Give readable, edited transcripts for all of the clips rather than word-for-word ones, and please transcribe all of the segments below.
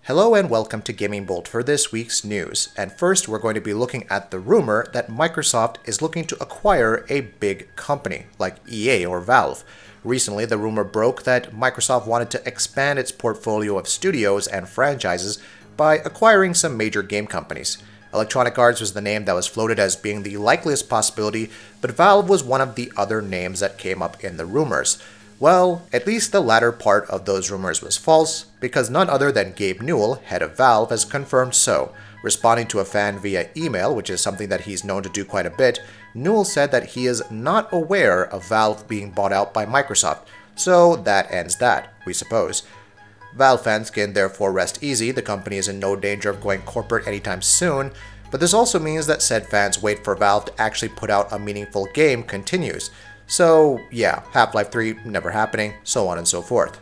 Hello and welcome to GamingBolt for this week's news. And first, we're going to be looking at the rumor that Microsoft is looking to acquire a big company like EA or Valve. Recently, the rumor broke that Microsoft wanted to expand its portfolio of studios and franchises by acquiring some major game companies. Electronic Arts was the name that was floated as being the likeliest possibility, but Valve was one of the other names that came up in the rumors. Well, at least the latter part of those rumors was false, because none other than Gabe Newell, head of Valve, has confirmed so. Responding to a fan via email, which is something that he's known to do quite a bit, Newell said that he is not aware of Valve being bought out by Microsoft, so that ends that, we suppose. Valve fans can therefore rest easy, the company is in no danger of going corporate anytime soon, but this also means that said fans wait for Valve to actually put out a meaningful game continues. So yeah, Half-Life 3 never happening, so on and so forth.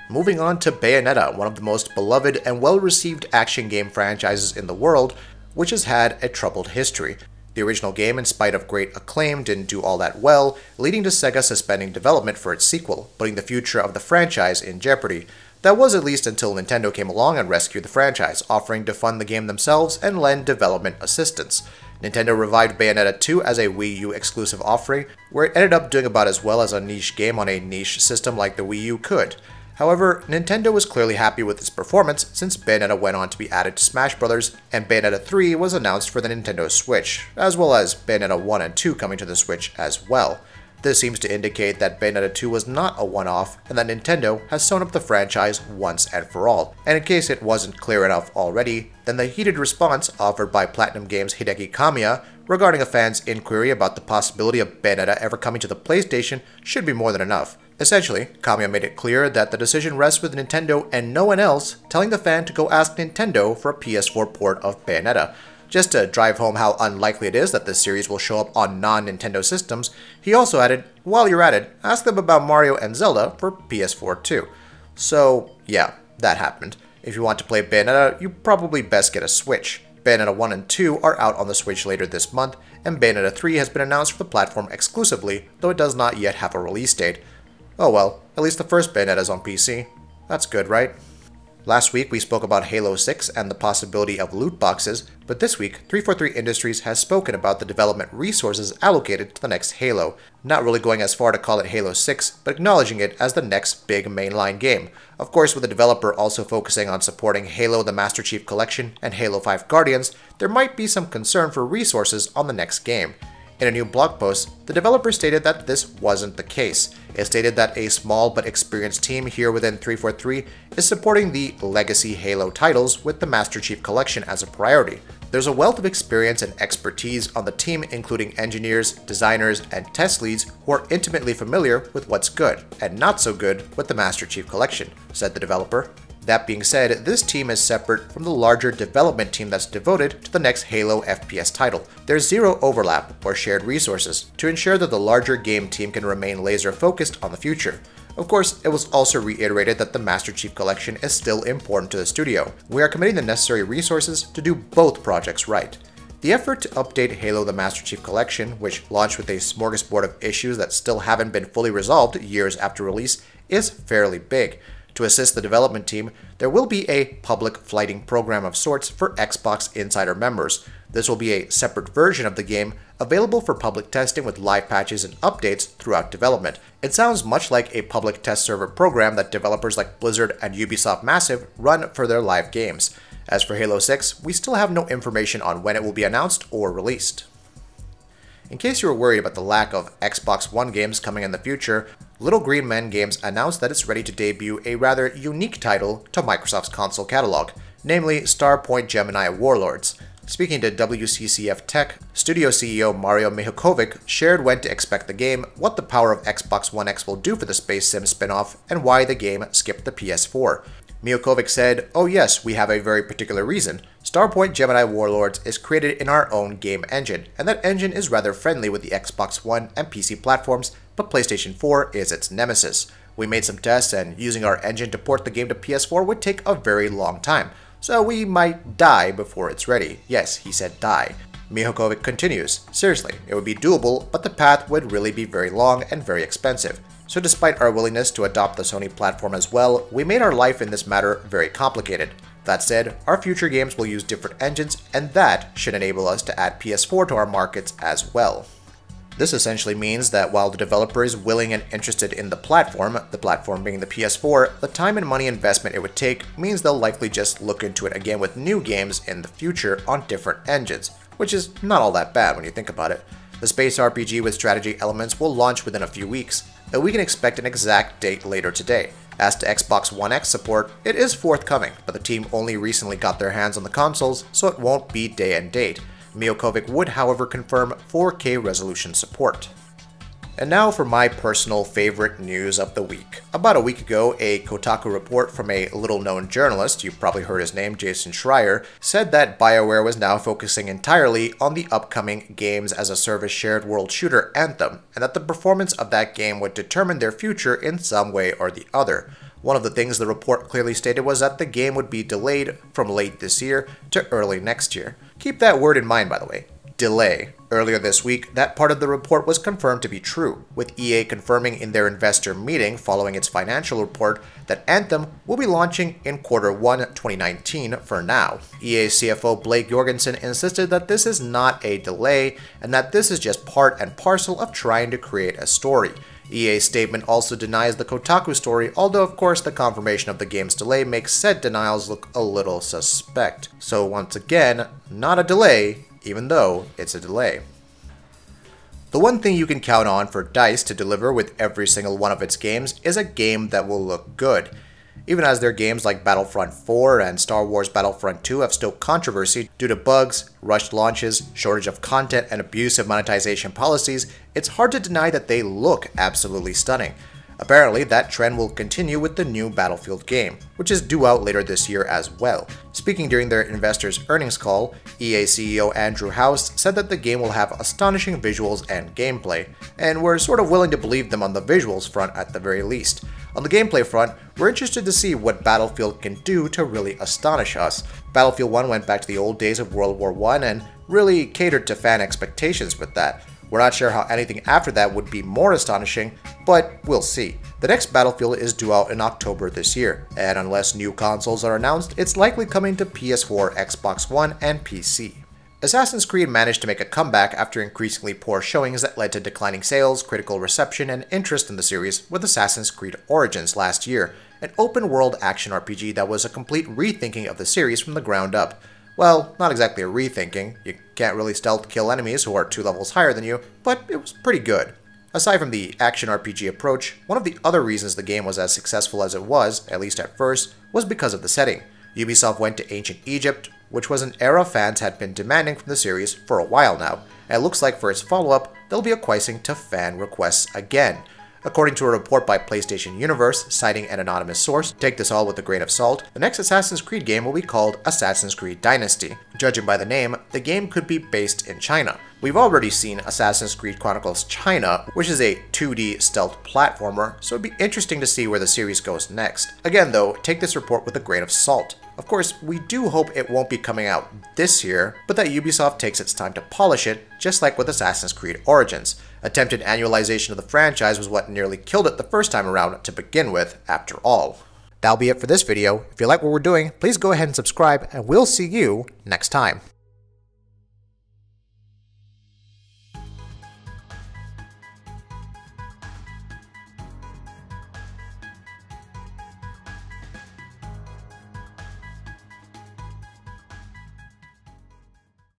Moving on to Bayonetta, one of the most beloved and well-received action game franchises in the world, which has had a troubled history. The original game, in spite of great acclaim, didn't do all that well, leading to Sega suspending development for its sequel, putting the future of the franchise in jeopardy. That was at least until Nintendo came along and rescued the franchise, offering to fund the game themselves and lend development assistance. Nintendo revived Bayonetta 2 as a Wii U exclusive offering, where it ended up doing about as well as a niche game on a niche system like the Wii U could. However, Nintendo was clearly happy with its performance since Bayonetta went on to be added to Smash Bros., and Bayonetta 3 was announced for the Nintendo Switch, as well as Bayonetta 1 and 2 coming to the Switch as well. This seems to indicate that Bayonetta 2 was not a one-off, and that Nintendo has sewn up the franchise once and for all. And in case it wasn't clear enough already, then the heated response offered by Platinum Games' Hideki Kamiya regarding a fan's inquiry about the possibility of Bayonetta ever coming to the PlayStation should be more than enough. Essentially, Kamiya made it clear that the decision rests with Nintendo and no one else, telling the fan to go ask Nintendo for a PS4 port of Bayonetta. Just to drive home how unlikely it is that this series will show up on non-Nintendo systems, he also added, while you're at it, ask them about Mario and Zelda for PS4 too. So yeah, that happened. If you want to play Bayonetta, you probably best get a Switch. Bayonetta 1 and 2 are out on the Switch later this month, and Bayonetta 3 has been announced for the platform exclusively, though it does not yet have a release date. Oh well, at least the first Bayonetta is on PC. That's good, right? Last week, we spoke about Halo 6 and the possibility of loot boxes, but this week, 343 Industries has spoken about the development resources allocated to the next Halo, not really going as far to call it Halo 6, but acknowledging it as the next big mainline game. Of course, with the developer also focusing on supporting Halo the Master Chief Collection and Halo 5 Guardians, there might be some concern for resources on the next game. In a new blog post, the developer stated that this wasn't the case. It stated that a small but experienced team here within 343 is supporting the legacy Halo titles with the Master Chief Collection as a priority. There's a wealth of experience and expertise on the team, including engineers, designers, and test leads who are intimately familiar with what's good and not so good with the Master Chief Collection, said the developer. That being said, this team is separate from the larger development team that's devoted to the next Halo FPS title. There's zero overlap or shared resources to ensure that the larger game team can remain laser focused on the future. Of course, it was also reiterated that the Master Chief Collection is still important to the studio. We are committing the necessary resources to do both projects right. The effort to update Halo the Master Chief Collection, which launched with a smorgasbord of issues that still haven't been fully resolved years after release, is fairly big. To assist the development team, there will be a public flighting program of sorts for Xbox Insider members. This will be a separate version of the game, available for public testing with live patches and updates throughout development. It sounds much like a public test server program that developers like Blizzard and Ubisoft Massive run for their live games. As for Halo 6, we still have no information on when it will be announced or released. In case you were worried about the lack of Xbox One games coming in the future, Little Green Men Games announced that it's ready to debut a rather unique title to Microsoft's console catalog, namely Starpoint Gemini Warlords. Speaking to WCCF Tech, studio CEO Mario Mihalkovic shared when to expect the game, what the power of Xbox One X will do for the Space Sim spin-off, and why the game skipped the PS4. Mihalkovic said, "Oh yes, we have a very particular reason. Starpoint Gemini Warlords is created in our own game engine, and that engine is rather friendly with the Xbox One and PC platforms, but PlayStation 4 is its nemesis. We made some tests, and using our engine to port the game to PS4 would take a very long time, so we might die before it's ready." Yes, he said die. Mihalkovic continues, "Seriously, it would be doable, but the path would really be very long and very expensive. So despite our willingness to adopt the Sony platform as well, we made our life in this matter very complicated. That said, our future games will use different engines, and that should enable us to add PS4 to our markets as well. This essentially means that while the developer is willing and interested in the platform being the PS4, the time and money investment it would take means they'll likely just look into it again with new games in the future on different engines, which is not all that bad when you think about it. The space RPG with strategy elements will launch within a few weeks, and we can expect an exact date later today. As to Xbox One X support, it is forthcoming, but the team only recently got their hands on the consoles, so it won't be day and date. Mijokovic would, however, confirm 4K resolution support. And now for my personal favorite news of the week. About a week ago, a Kotaku report from a little-known journalist, you've probably heard his name, Jason Schreier, said that BioWare was now focusing entirely on the upcoming games-as-a-service shared world shooter Anthem, and that the performance of that game would determine their future in some way or the other. One of the things the report clearly stated was that the game would be delayed from late this year to early next year. Keep that word in mind, by the way. Delay. Earlier this week, that part of the report was confirmed to be true, with EA confirming in their investor meeting following its financial report that Anthem will be launching in Q1 2019 for now. EA CFO Blake Jorgensen insisted that this is not a delay and that this is just part and parcel of trying to create a story. EA's statement also denies the Kotaku story, although of course the confirmation of the game's delay makes said denials look a little suspect. So once again, not a delay, even though it's a delay. The one thing you can count on for DICE to deliver with every single one of its games is a game that will look good. Even as their games like Battlefront 4 and Star Wars Battlefront 2 have stoked controversy due to bugs, rushed launches, shortage of content, and abusive monetization policies, it's hard to deny that they look absolutely stunning. Apparently, that trend will continue with the new Battlefield game, which is due out later this year as well. Speaking during their investors' earnings call, EA CEO Andrew House said that the game will have astonishing visuals and gameplay, and we're sort of willing to believe them on the visuals front at the very least. On the gameplay front, we're interested to see what Battlefield can do to really astonish us. Battlefield 1 went back to the old days of World War I and really catered to fan expectations with that. We're not sure how anything after that would be more astonishing, but we'll see. The next Battlefield is due out in October this year, and unless new consoles are announced, it's likely coming to PS4, Xbox One, and PC. Assassin's Creed managed to make a comeback after increasingly poor showings that led to declining sales, critical reception, and interest in the series with Assassin's Creed Origins last year, an open-world action RPG that was a complete rethinking of the series from the ground up. Well, not exactly a rethinking. You can't really stealth kill enemies who are 2 levels higher than you, but it was pretty good. Aside from the action RPG approach, one of the other reasons the game was as successful as it was, at least at first, was because of the setting. Ubisoft went to ancient Egypt, which was an era fans had been demanding from the series for a while now, and it looks like for its follow-up, they'll be acquiescing to fan requests again. According to a report by PlayStation Universe, citing an anonymous source, take this all with a grain of salt, the next Assassin's Creed game will be called Assassin's Creed Dynasty. Judging by the name, the game could be based in China. We've already seen Assassin's Creed Chronicles China, which is a 2D stealth platformer, so it'd be interesting to see where the series goes next. Again though, take this report with a grain of salt. Of course, we do hope it won't be coming out this year, but that Ubisoft takes its time to polish it, just like with Assassin's Creed Origins. Attempted annualization of the franchise was what nearly killed it the first time around to begin with, after all. That'll be it for this video. If you like what we're doing, please go ahead and subscribe, and we'll see you next time.